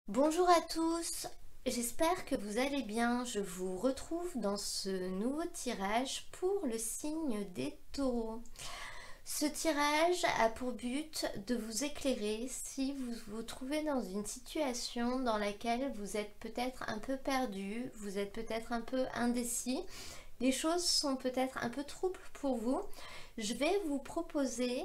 Bonjour à tous, j'espère que vous allez bien. Je vous retrouve dans ce nouveau tirage pour le signe des taureaux. Ce tirage a pour but de vous éclairer si vous vous trouvez dans une situation dans laquelle vous êtes peut-être un peu perdu, vous êtes peut-être un peu indécis, les choses sont peut-être un peu troubles pour vous. Je vais vous proposer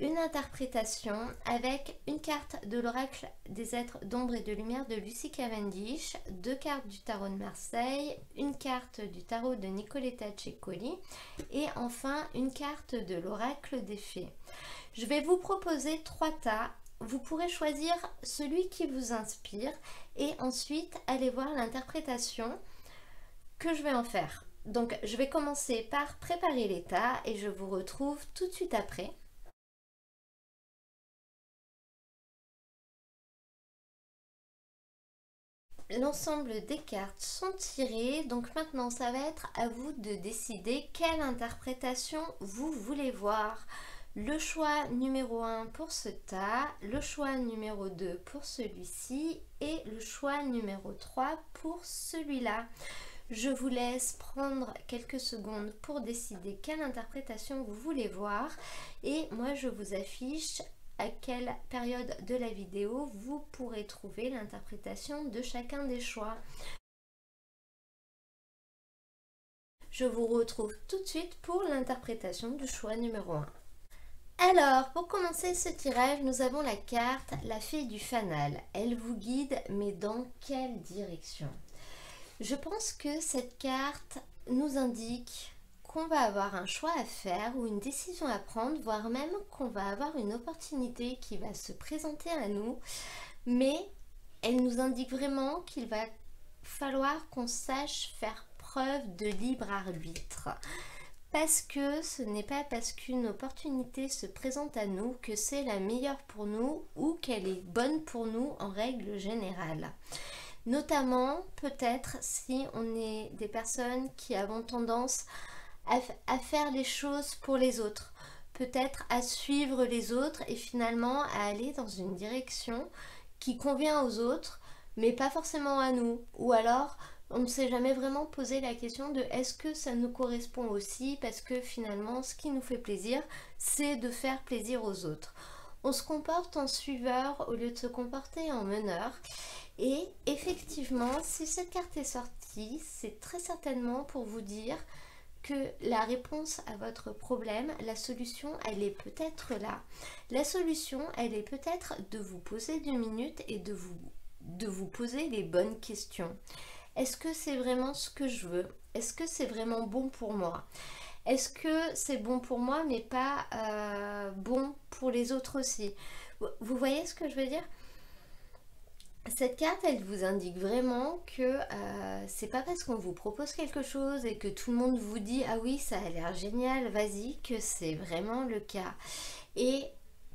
une interprétation avec une carte de l'oracle des êtres d'ombre et de lumière de Lucie Cavendish, deux cartes du tarot de Marseille, une carte du tarot de Nicoletta Ceccoli et enfin une carte de l'oracle des fées. Je vais vous proposer trois tas. Vous pourrez choisir celui qui vous inspire et ensuite aller voir l'interprétation que je vais en faire. Donc je vais commencer par préparer les tas et je vous retrouve tout de suite après. L'ensemble des cartes sont tirées, donc maintenant ça va être à vous de décider quelle interprétation vous voulez voir. Le choix numéro 1 pour ce tas, le choix numéro 2 pour celui-ci et le choix numéro 3 pour celui-là. Je vous laisse prendre quelques secondes pour décider quelle interprétation vous voulez voir et moi je vous affiche à quelle période de la vidéo vous pourrez trouver l'interprétation de chacun des choix. Je vous retrouve tout de suite pour l'interprétation du choix numéro 1. Alors, pour commencer ce tirage, nous avons la carte La Fée du Fanal. Elle vous guide, mais dans quelle direction? Je pense que cette carte nous indique qu'on va avoir un choix à faire ou une décision à prendre, voire même qu'on va avoir une opportunité qui va se présenter à nous, mais elle nous indique vraiment qu'il va falloir qu'on sache faire preuve de libre arbitre. Parce que ce n'est pas parce qu'une opportunité se présente à nous que c'est la meilleure pour nous ou qu'elle est bonne pour nous en règle générale. Notamment peut-être si on est des personnes qui avons tendance à faire les choses pour les autres, peut-être à suivre les autres et finalement à aller dans une direction qui convient aux autres mais pas forcément à nous, ou alors on ne s'est jamais vraiment posé la question de est-ce que ça nous correspond aussi, parce que finalement ce qui nous fait plaisir c'est de faire plaisir aux autres. On se comporte en suiveur au lieu de se comporter en meneur. Et effectivement, si cette carte est sortie, c'est très certainement pour vous dire que la réponse à votre problème, la solution, elle est peut-être là. La solution, elle est peut-être de vous poser 2 minutes et de vous poser les bonnes questions. Est-ce que c'est vraiment ce que je veux? Est-ce que c'est vraiment bon pour moi? Est-ce que c'est bon pour moi mais pas bon pour les autres aussi? Vous voyez ce que je veux dire? Cette carte, elle vous indique vraiment que c'est pas parce qu'on vous propose quelque chose et que tout le monde vous dit ah oui ça a l'air génial, vas-y, que c'est vraiment le cas. Et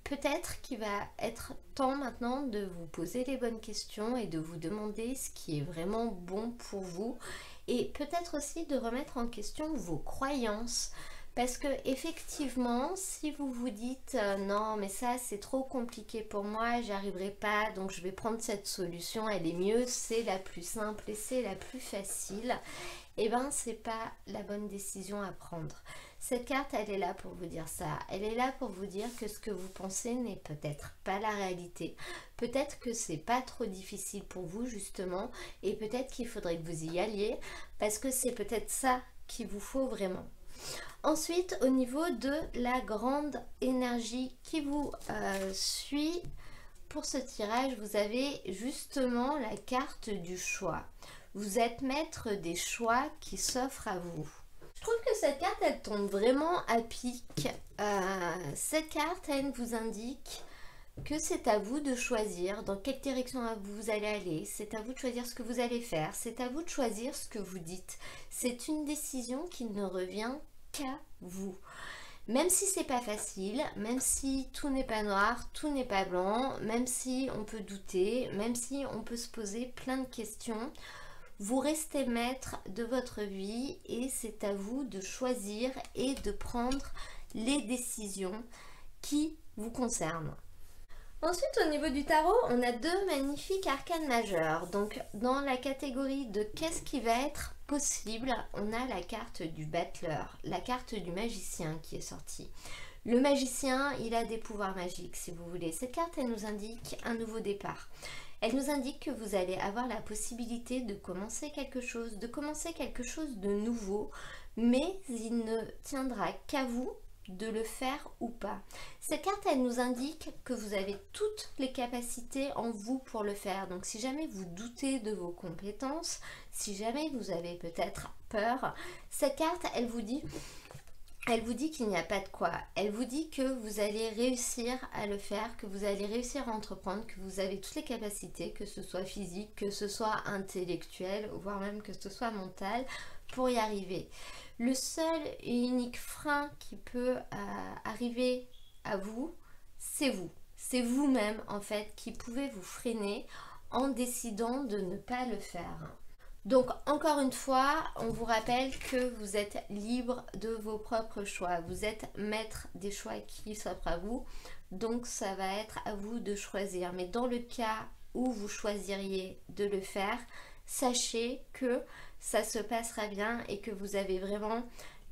peut-être qu'il va être temps maintenant de vous poser les bonnes questions et de vous demander ce qui est vraiment bon pour vous et peut-être aussi de remettre en question vos croyances. Parce que effectivement, si vous vous dites non mais ça c'est trop compliqué pour moi, j'y arriverai pas, donc je vais prendre cette solution, elle est mieux, c'est la plus simple et c'est la plus facile, et ben c'est pas la bonne décision à prendre. Cette carte, elle est là pour vous dire ça. Elle est là pour vous dire que ce que vous pensez n'est peut-être pas la réalité. Peut-être que c'est pas trop difficile pour vous justement, et peut-être qu'il faudrait que vous y alliez parce que c'est peut-être ça qu'il vous faut vraiment. Ensuite, au niveau de la grande énergie qui vous suit pour ce tirage, vous avez justement la carte du choix. Vous êtes maître des choix qui s'offrent à vous. Je trouve que cette carte, elle tombe vraiment à pic. Cette carte, elle vous indique que c'est à vous de choisir dans quelle direction vous allez aller, c'est à vous de choisir ce que vous allez faire, c'est à vous de choisir ce que vous dites. C'est une décision qui ne revient qu'à vous. Même si c'est pas facile, même si tout n'est pas noir, tout n'est pas blanc, même si on peut douter, même si on peut se poser plein de questions, vous restez maître de votre vie et c'est à vous de choisir et de prendre les décisions qui vous concernent. Ensuite, au niveau du tarot, on a deux magnifiques arcanes majeures. Donc, dans la catégorie de qu'est-ce qui va être possible, on a la carte du battleur, la carte du magicien qui est sortie. Le magicien, il a des pouvoirs magiques, si vous voulez. Cette carte, elle nous indique un nouveau départ. Elle nous indique que vous allez avoir la possibilité de commencer quelque chose de nouveau, mais il ne tiendra qu'à vous de le faire ou pas. Cette carte, elle nous indique que vous avez toutes les capacités en vous pour le faire. Donc si jamais vous doutez de vos compétences, si jamais vous avez peut-être peur, cette carte, elle vous dit qu'il n'y a pas de quoi. Elle vous dit que vous allez réussir à le faire, que vous allez réussir à entreprendre, que vous avez toutes les capacités, que ce soit physique, que ce soit intellectuel, voire même que ce soit mental, pour y arriver. Le seul et unique frein qui peut arriver à vous, c'est vous. C'est vous-même en fait qui pouvez vous freiner en décidant de ne pas le faire. Donc encore une fois, on vous rappelle que vous êtes libre de vos propres choix. Vous êtes maître des choix qui s'offrent à vous. Donc ça va être à vous de choisir. Mais dans le cas où vous choisiriez de le faire, sachez que ça se passera bien et que vous avez vraiment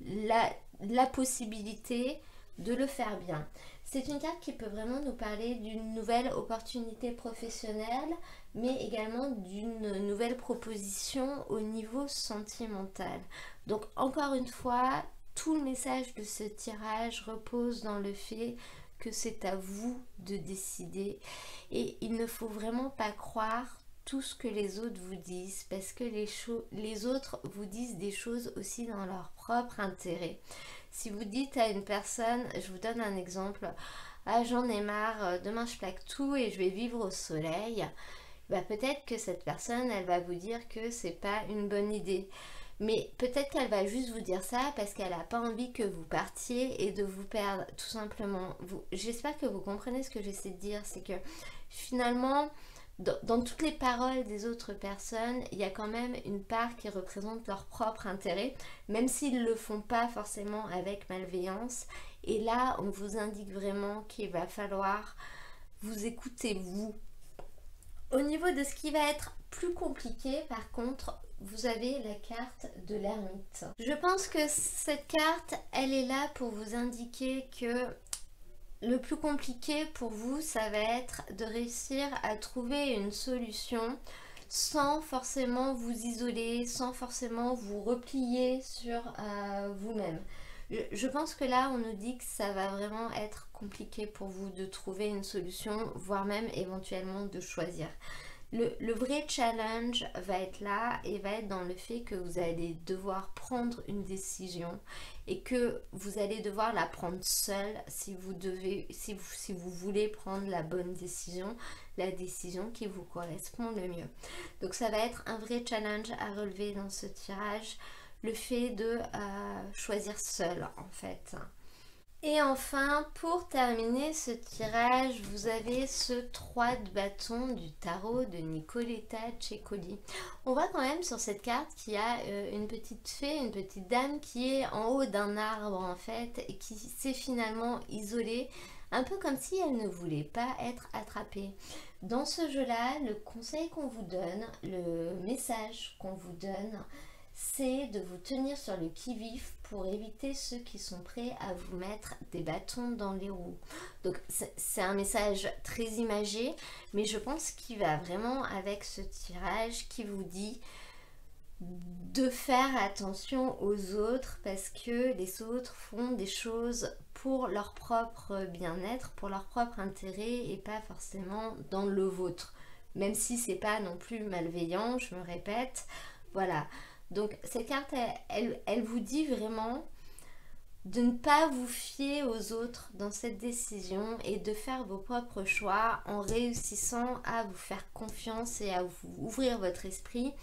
la possibilité de le faire bien. C'est une carte qui peut vraiment nous parler d'une nouvelle opportunité professionnelle, mais également d'une nouvelle proposition au niveau sentimental. Donc encore une fois, tout le message de ce tirage repose dans le fait que c'est à vous de décider et il ne faut vraiment pas croire tout ce que les autres vous disent, parce que les autres vous disent des choses aussi dans leur propre intérêt. Si vous dites à une personne, je vous donne un exemple, ah j'en ai marre, demain je plaque tout et je vais vivre au soleil, bah, peut-être que cette personne, elle va vous dire que c'est pas une bonne idée. Mais peut-être qu'elle va juste vous dire ça parce qu'elle n'a pas envie que vous partiez et de vous perdre, tout simplement. J'espère que vous comprenez ce que j'essaie de dire, c'est que finalement, dans toutes les paroles des autres personnes, il y a quand même une part qui représente leur propre intérêt, même s'ils ne le font pas forcément avec malveillance. Et là, on vous indique vraiment qu'il va falloir vous écouter, vous. Au niveau de ce qui va être plus compliqué, par contre, vous avez la carte de l'ermite. Je pense que cette carte, elle est là pour vous indiquer que le plus compliqué pour vous, ça va être de réussir à trouver une solution sans forcément vous isoler, sans forcément vous replier sur vous-même. Je pense que là, on nous dit que ça va vraiment être compliqué pour vous de trouver une solution, voire même éventuellement de choisir. Le vrai challenge va être là et va être dans le fait que vous allez devoir prendre une décision et que vous allez devoir la prendre seule si vous voulez prendre la bonne décision, la décision qui vous correspond le mieux. Donc ça va être un vrai challenge à relever dans ce tirage, le fait de choisir seul en fait. Et enfin, pour terminer ce tirage, vous avez ce 3 de bâton du tarot de Nicoletta Cecoli. On voit quand même sur cette carte qu'il y a une petite fée, une petite dame qui est en haut d'un arbre en fait et qui s'est finalement isolée, un peu comme si elle ne voulait pas être attrapée. Dans ce jeu-là, le conseil qu'on vous donne, le message qu'on vous donne, c'est de vous tenir sur le qui-vive pour éviter ceux qui sont prêts à vous mettre des bâtons dans les roues. Donc c'est un message très imagé, mais je pense qu'il va vraiment avec ce tirage qui vous dit de faire attention aux autres parce que les autres font des choses pour leur propre bien-être, pour leur propre intérêt et pas forcément dans le vôtre. Même si c'est pas non plus malveillant, je me répète, voilà. Donc cette carte, elle vous dit vraiment de ne pas vous fier aux autres dans cette décision et de faire vos propres choix en réussissant à vous faire confiance et à vous ouvrir votre esprit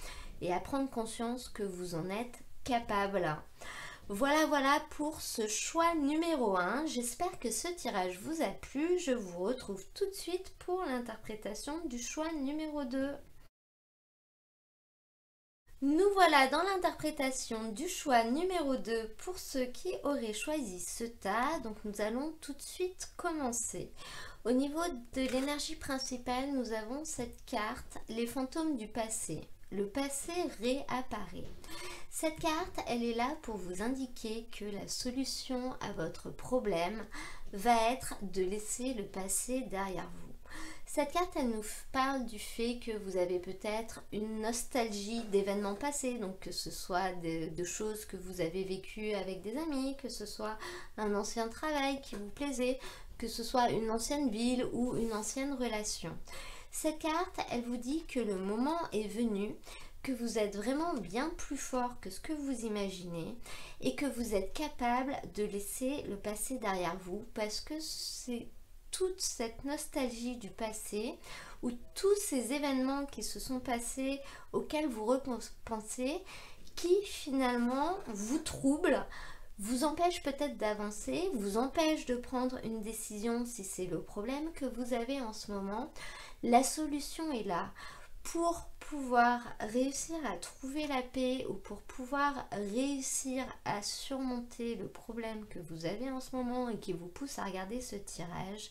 et à prendre conscience que vous en êtes capable. Voilà pour ce choix numéro 1. J'espère que ce tirage vous a plu. Je vous retrouve tout de suite pour l'interprétation du choix numéro 2. Nous voilà dans l'interprétation du choix numéro 2 pour ceux qui auraient choisi ce tas. Donc nous allons tout de suite commencer. Au niveau de l'énergie principale, nous avons cette carte, les fantômes du passé. Le passé réapparaît. Cette carte, elle est là pour vous indiquer que la solution à votre problème va être de laisser le passé derrière vous. Cette carte, elle nous parle du fait que vous avez peut-être une nostalgie d'événements passés, donc que ce soit de choses que vous avez vécues avec des amis, que ce soit un ancien travail qui vous plaisait, que ce soit une ancienne ville ou une ancienne relation. Cette carte, elle vous dit que le moment est venu, que vous êtes vraiment bien plus fort que ce que vous imaginez et que vous êtes capable de laisser le passé derrière vous parce que c'est toute cette nostalgie du passé ou tous ces événements qui se sont passés auxquels vous repensez qui finalement vous troublent, vous empêche peut-être d'avancer, vous empêche de prendre une décision si c'est le problème que vous avez en ce moment. La solution est là. Pour pouvoir réussir à trouver la paix ou pour pouvoir réussir à surmonter le problème que vous avez en ce moment et qui vous pousse à regarder ce tirage,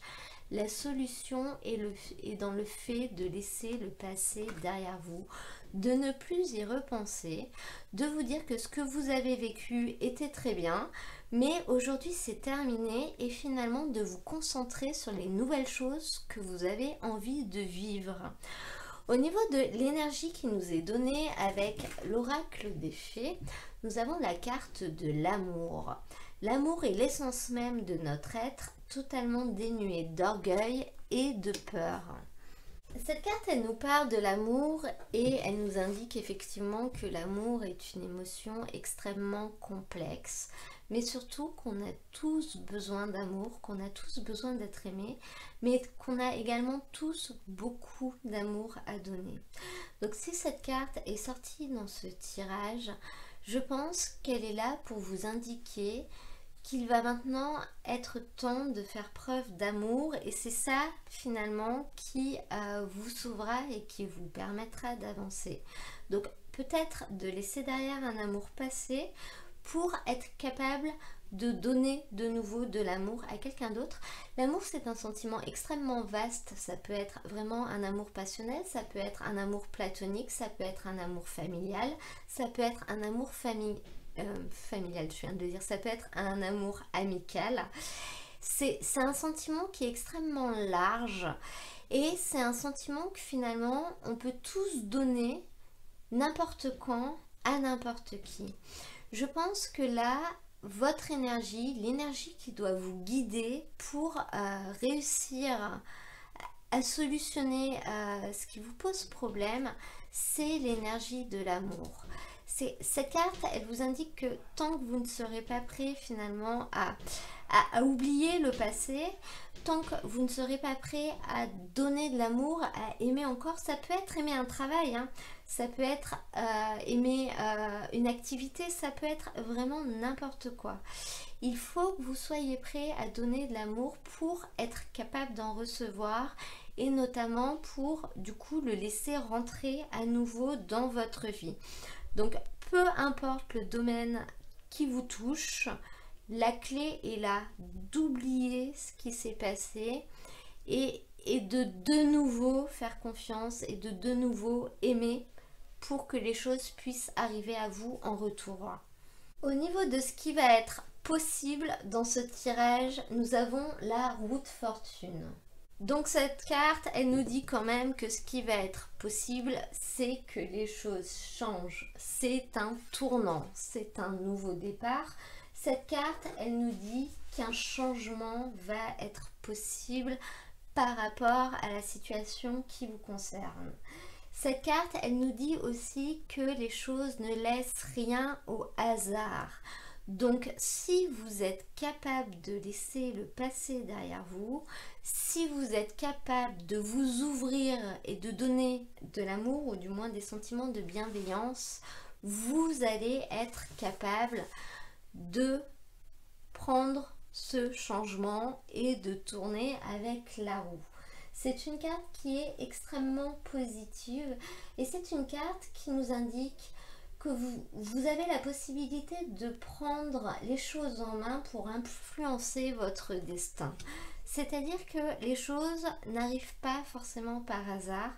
la solution est dans le fait de laisser le passé derrière vous, de ne plus y repenser, de vous dire que ce que vous avez vécu était très bien, mais aujourd'hui c'est terminé et finalement de vous concentrer sur les nouvelles choses que vous avez envie de vivre. Au niveau de l'énergie qui nous est donnée avec l'oracle des fées, nous avons la carte de l'amour. L'amour est l'essence même de notre être, totalement dénué d'orgueil et de peur. Cette carte, elle nous parle de l'amour et elle nous indique effectivement que l'amour est une émotion extrêmement complexe, mais surtout qu'on a tous besoin d'amour, qu'on a tous besoin d'être aimés, mais qu'on a également tous beaucoup d'amour à donner. Donc si cette carte est sortie dans ce tirage, je pense qu'elle est là pour vous indiquer qu'il va maintenant être temps de faire preuve d'amour et c'est ça finalement qui vous sauvera et qui vous permettra d'avancer. Donc peut-être de laisser derrière un amour passé pour être capable de donner de nouveau de l'amour à quelqu'un d'autre. L'amour, c'est un sentiment extrêmement vaste. Ça peut être vraiment un amour passionnel, ça peut être un amour platonique, ça peut être un amour familial, ça peut être un amour familial, je viens de le dire, ça peut être un amour amical. C'est un sentiment qui est extrêmement large et c'est un sentiment que finalement on peut tous donner n'importe quand à n'importe qui. Je pense que là, votre énergie, l'énergie qui doit vous guider pour réussir à solutionner ce qui vous pose problème, c'est l'énergie de l'amour. Cette carte, elle vous indique que tant que vous ne serez pas prêt finalement à oublier le passé, tant que vous ne serez pas prêt à donner de l'amour, à aimer encore, ça peut être aimer un travail, hein, ça peut être aimer une activité, ça peut être vraiment n'importe quoi. Il faut que vous soyez prêt à donner de l'amour pour être capable d'en recevoir et notamment pour du coup le laisser rentrer à nouveau dans votre vie. Donc peu importe le domaine qui vous touche, la clé est là d'oublier ce qui s'est passé et de nouveau faire confiance et de nouveau aimer pour que les choses puissent arriver à vous en retour. Au niveau de ce qui va être possible dans ce tirage, nous avons la route fortune. Donc cette carte, elle nous dit quand même que ce qui va être possible, c'est que les choses changent. C'est un tournant, c'est un nouveau départ. Cette carte, elle nous dit qu'un changement va être possible par rapport à la situation qui vous concerne. Cette carte, elle nous dit aussi que les choses ne laissent rien au hasard. Donc si vous êtes capable de laisser le passé derrière vous, si vous êtes capable de vous ouvrir et de donner de l'amour ou du moins des sentiments de bienveillance, vous allez être capable de prendre ce changement et de tourner avec la roue. C'est une carte qui est extrêmement positive et c'est une carte qui nous indique que vous avez la possibilité de prendre les choses en main pour influencer votre destin. C'est-à-dire que les choses n'arrivent pas forcément par hasard.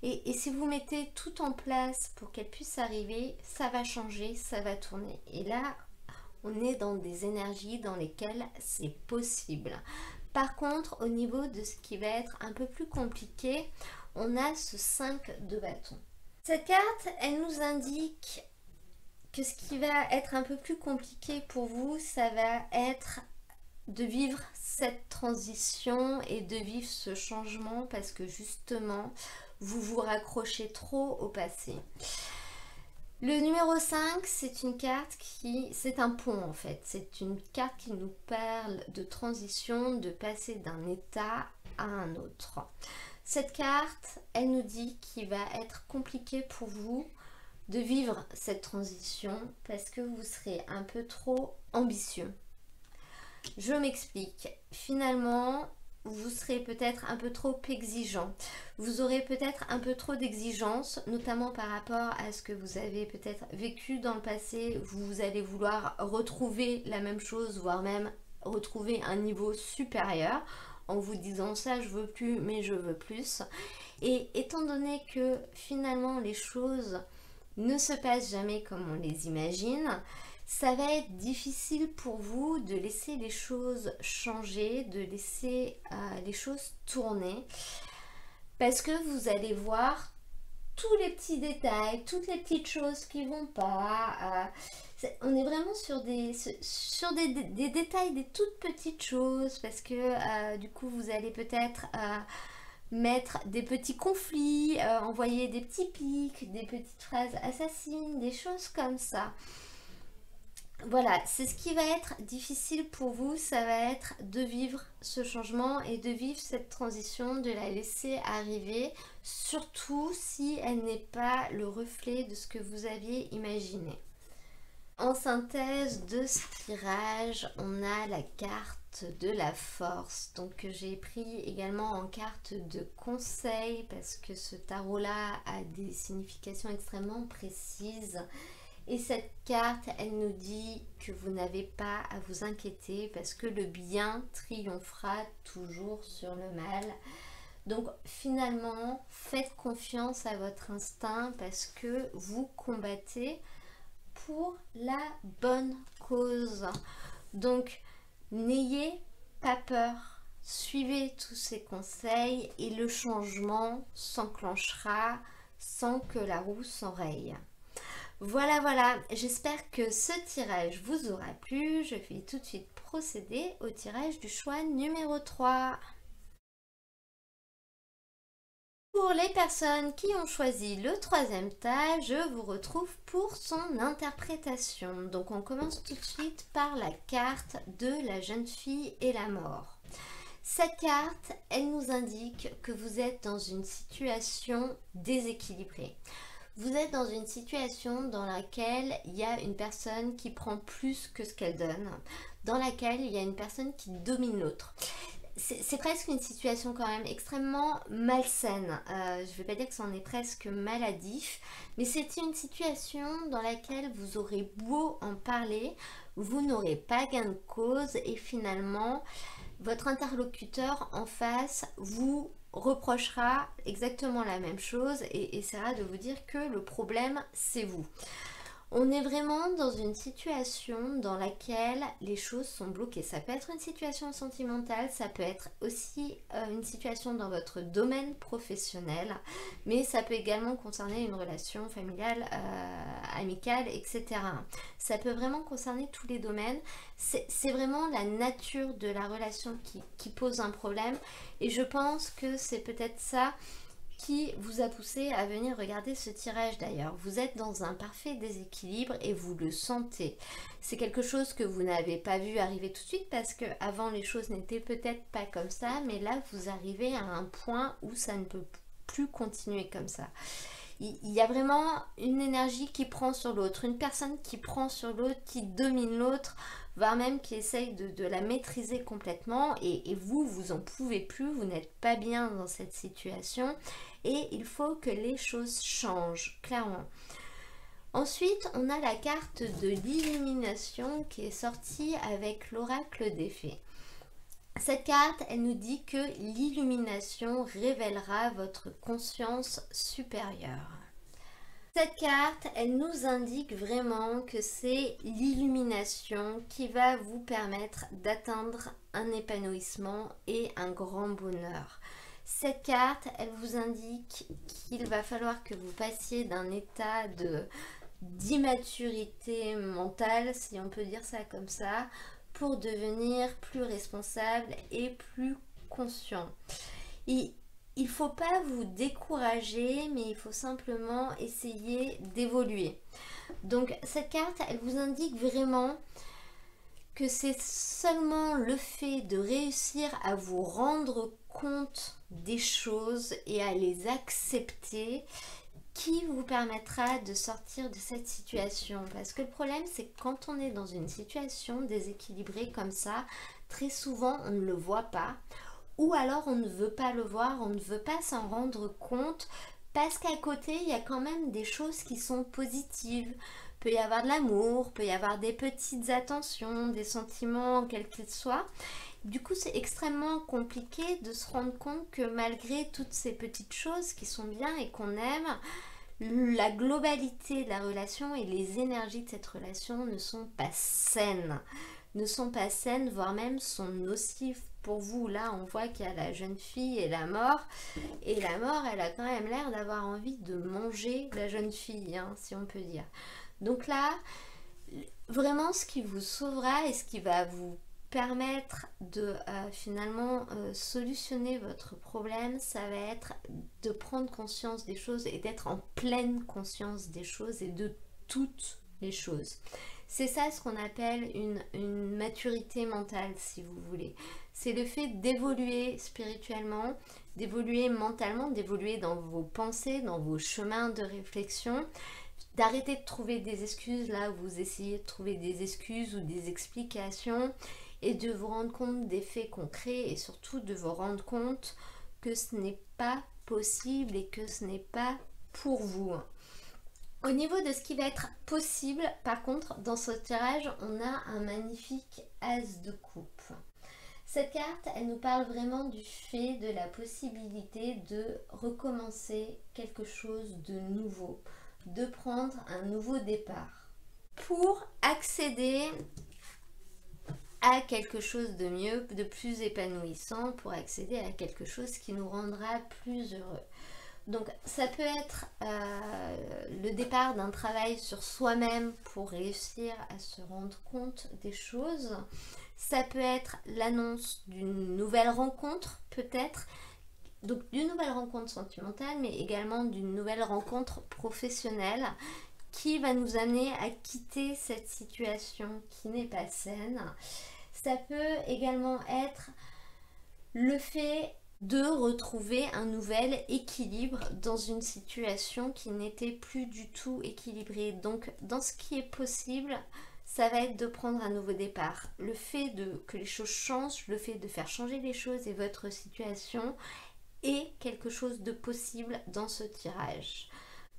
Et si vous mettez tout en place pour qu'elles puissent arriver, ça va changer, ça va tourner. Et là, on est dans des énergies dans lesquelles c'est possible. Par contre, au niveau de ce qui va être un peu plus compliqué, on a ce 5 de bâton. Cette carte, elle nous indique que ce qui va être un peu plus compliqué pour vous, ça va être de vivre cette transition et de vivre ce changement parce que justement, vous vous raccrochez trop au passé. Le numéro 5, c'est une carte c'est un pont en fait. C'est une carte qui nous parle de transition, de passer d'un état à un autre. Cette carte, elle nous dit qu'il va être compliqué pour vous de vivre cette transition parce que vous serez un peu trop ambitieux. Je m'explique. Finalement, vous serez peut-être un peu trop exigeant. Vous aurez peut-être un peu trop d'exigences, notamment par rapport à ce que vous avez peut-être vécu dans le passé. Vous allez vouloir retrouver la même chose, voire même retrouver un niveau supérieur en vous disant ça je veux plus mais je veux plus. Et étant donné que finalement les choses ne se passent jamais comme on les imagine, ça va être difficile pour vous de laisser les choses changer, de laisser les choses tourner, parce que vous allez voir tous les petits détails, toutes les petites choses qui vont pas. On est vraiment sur des détails, des toutes petites choses, parce que du coup vous allez peut-être mettre des petits conflits, envoyer des petits pics, des petites phrases assassines, des choses comme ça. Voilà, c'est ce qui va être difficile pour vous, ça va être de vivre ce changement et de vivre cette transition, de la laisser arriver, surtout si elle n'est pas le reflet de ce que vous aviez imaginé. En synthèse de ce tirage, on a la carte de la force, donc j'ai pris également en carte de conseil parce que ce tarot-là a des significations extrêmement précises. Et cette carte, elle nous dit que vous n'avez pas à vous inquiéter parce que le bien triomphera toujours sur le mal. Donc finalement, faites confiance à votre instinct parce que vous combattez pour la bonne cause. Donc n'ayez pas peur, suivez tous ces conseils et le changement s'enclenchera sans que la roue s'enraye. Voilà, j'espère que ce tirage vous aura plu. Je vais tout de suite procéder au tirage du choix numéro 3. Pour les personnes qui ont choisi le troisième tas, je vous retrouve pour son interprétation. Donc on commence tout de suite par la carte de la jeune fille et la mort. Cette carte, elle nous indique que vous êtes dans une situation déséquilibrée. Vous êtes dans une situation dans laquelle il y a une personne qui prend plus que ce qu'elle donne, dans laquelle il y a une personne qui domine l'autre. C'est presque une situation quand même extrêmement malsaine. Je ne vais pas dire que c'en est presque maladif, mais c'est une situation dans laquelle vous aurez beau en parler, vous n'aurez pas gain de cause et finalement, votre interlocuteur en face vous reprochera exactement la même chose et essaiera de vous dire que le problème c'est vous. On est vraiment dans une situation dans laquelle les choses sont bloquées. Ça peut être une situation sentimentale, ça peut être aussi une situation dans votre domaine professionnel, mais ça peut également concerner une relation familiale, amicale, etc. Ça peut vraiment concerner tous les domaines. C'est vraiment la nature de la relation qui pose un problème et je pense que c'est peut-être ça qui vous a poussé à venir regarder ce tirage d'ailleurs. Vous êtes dans un parfait déséquilibre et vous le sentez. C'est quelque chose que vous n'avez pas vu arriver tout de suite parce que avant les choses n'étaient peut-être pas comme ça, mais là vous arrivez à un point où ça ne peut plus continuer comme ça. Il y a vraiment une énergie qui prend sur l'autre, une personne qui prend sur l'autre, qui domine l'autre, voire même qui essaye de la maîtriser complètement et vous en pouvez plus, vous n'êtes pas bien dans cette situation et il faut que les choses changent, clairement. Ensuite, on a la carte de l'illumination qui est sortie avec l'oracle des fées. Cette carte, elle nous dit que l'illumination révélera votre conscience supérieure. Cette carte, elle nous indique vraiment que c'est l'illumination qui va vous permettre d'atteindre un épanouissement et un grand bonheur. Cette carte, elle vous indique qu'il va falloir que vous passiez d'un état d'immaturité mentale, si on peut dire ça comme ça, pour devenir plus responsable et plus conscient. Il ne faut pas vous décourager, mais il faut simplement essayer d'évoluer. Donc cette carte, elle vous indique vraiment que c'est seulement le fait de réussir à vous rendre compte des choses et à les accepter qui vous permettra de sortir de cette situation. Parce que le problème, c'est que quand on est dans une situation déséquilibrée comme ça, très souvent on ne le voit pas. Ou alors on ne veut pas le voir, on ne veut pas s'en rendre compte parce qu'à côté il y a quand même des choses qui sont positives. Peut y avoir de l'amour, peut y avoir des petites attentions, des sentiments quels qu'ils soient. Du coup c'est extrêmement compliqué de se rendre compte que malgré toutes ces petites choses qui sont bien et qu'on aime, la globalité de la relation et les énergies de cette relation ne sont pas saines. Voire même sont nocives pour vous. Là, on voit qu'il y a la jeune fille et la mort. Et la mort, elle a quand même l'air d'avoir envie de manger la jeune fille, hein, si on peut dire. Donc là, vraiment, ce qui vous sauvera et ce qui va vous permettre de finalement solutionner votre problème, ça va être de prendre conscience des choses et d'être en pleine conscience des choses et de toutes les choses. C'est ça ce qu'on appelle une maturité mentale, si vous voulez. C'est le fait d'évoluer spirituellement, d'évoluer mentalement, d'évoluer dans vos pensées, dans vos chemins de réflexion, d'arrêter de trouver des excuses là où vous essayez de trouver des excuses ou des explications et de vous rendre compte des faits concrets et surtout de vous rendre compte que ce n'est pas possible et que ce n'est pas pour vous. Au niveau de ce qui va être possible, par contre, dans ce tirage, on a un magnifique as de coupe. Cette carte, elle nous parle vraiment du fait de la possibilité de recommencer quelque chose de nouveau, de prendre un nouveau départ pour accéder à quelque chose de mieux, de plus épanouissant, pour accéder à quelque chose qui nous rendra plus heureux. Donc ça peut être le départ d'un travail sur soi-même pour réussir à se rendre compte des choses. Ça peut être l'annonce d'une nouvelle rencontre peut-être, donc d'une nouvelle rencontre sentimentale, mais également d'une nouvelle rencontre professionnelle qui va nous amener à quitter cette situation qui n'est pas saine. Ça peut également être le fait de retrouver un nouvel équilibre dans une situation qui n'était plus du tout équilibrée. Donc dans ce qui est possible, ça va être de prendre un nouveau départ. Le fait que les choses changent, le fait de faire changer les choses et votre situation est quelque chose de possible dans ce tirage.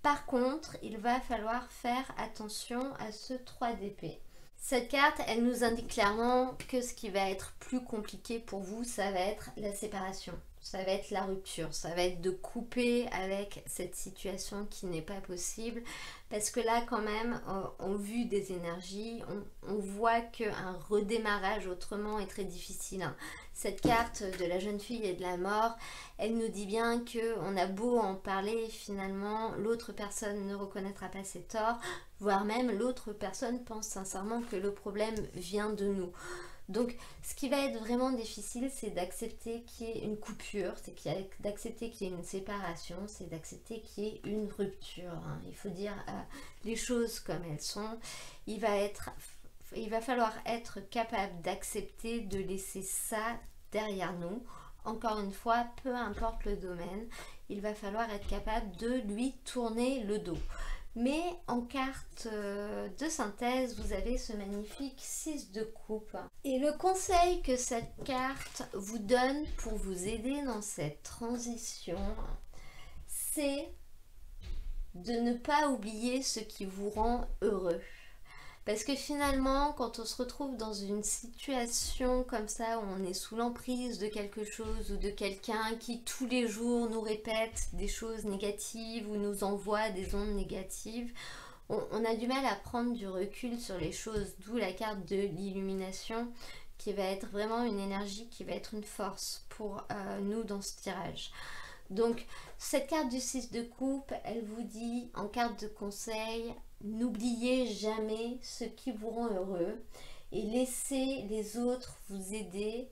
Par contre, il va falloir faire attention à ce 3 d'épée. Cette carte, elle nous indique clairement que ce qui va être plus compliqué pour vous, ça va être la séparation, ça va être la rupture, ça va être de couper avec cette situation qui n'est pas possible. Parce que là, quand même, en vue des énergies, on voit qu'un redémarrage autrement est très difficile. Cette carte de la jeune fille et de la mort, elle nous dit bien qu'on a beau en parler, finalement, l'autre personne ne reconnaîtra pas ses torts, voire même l'autre personne pense sincèrement que le problème vient de nous. Donc ce qui va être vraiment difficile, c'est d'accepter qu'il y ait une coupure, c'est d'accepter qu'il y ait une séparation, c'est d'accepter qu'il y ait une rupture. Il faut dire les choses comme elles sont. Il va falloir être capable d'accepter de laisser ça derrière nous. Encore une fois, peu importe le domaine, il va falloir être capable de lui tourner le dos. Mais en carte de synthèse, vous avez ce magnifique 6 de coupe. Et le conseil que cette carte vous donne pour vous aider dans cette transition, c'est de ne pas oublier ce qui vous rend heureux. Parce que finalement, quand on se retrouve dans une situation comme ça, où on est sous l'emprise de quelque chose ou de quelqu'un qui tous les jours nous répète des choses négatives ou nous envoie des ondes négatives, on a du mal à prendre du recul sur les choses, d'où la carte de l'illumination qui va être vraiment une énergie, qui va être une force pour nous dans ce tirage. Donc cette carte du 6 de coupe, elle vous dit en carte de conseil, n'oubliez jamais ce qui vous rend heureux et laissez les autres vous aider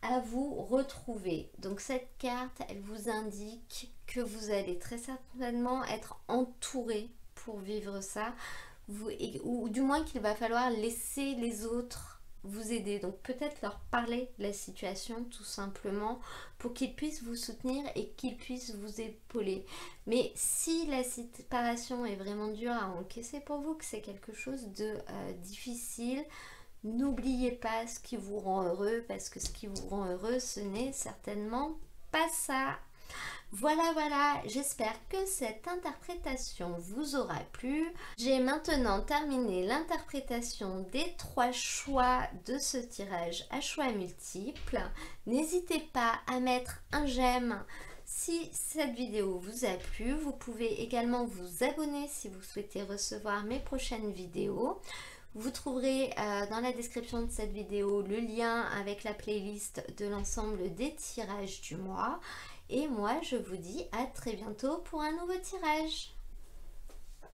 à vous retrouver. Donc cette carte, elle vous indique que vous allez très certainement être entouré pour vivre ça, ou du moins qu'il va falloir laisser les autres vous aider. Donc peut-être leur parler de la situation tout simplement pour qu'ils puissent vous soutenir et qu'ils puissent vous épauler. Mais si la séparation est vraiment dure à encaisser pour vous, que c'est quelque chose de difficile, n'oubliez pas ce qui vous rend heureux, parce que ce qui vous rend heureux, ce n'est certainement pas ça. Voilà, j'espère que cette interprétation vous aura plu. J'ai maintenant terminé l'interprétation des 3 choix de ce tirage à choix multiples. N'hésitez pas à mettre un j'aime si cette vidéo vous a plu. Vous pouvez également vous abonner si vous souhaitez recevoir mes prochaines vidéos. Vous trouverez dans la description de cette vidéo le lien avec la playlist de l'ensemble des tirages du mois. Et moi, je vous dis à très bientôt pour un nouveau tirage.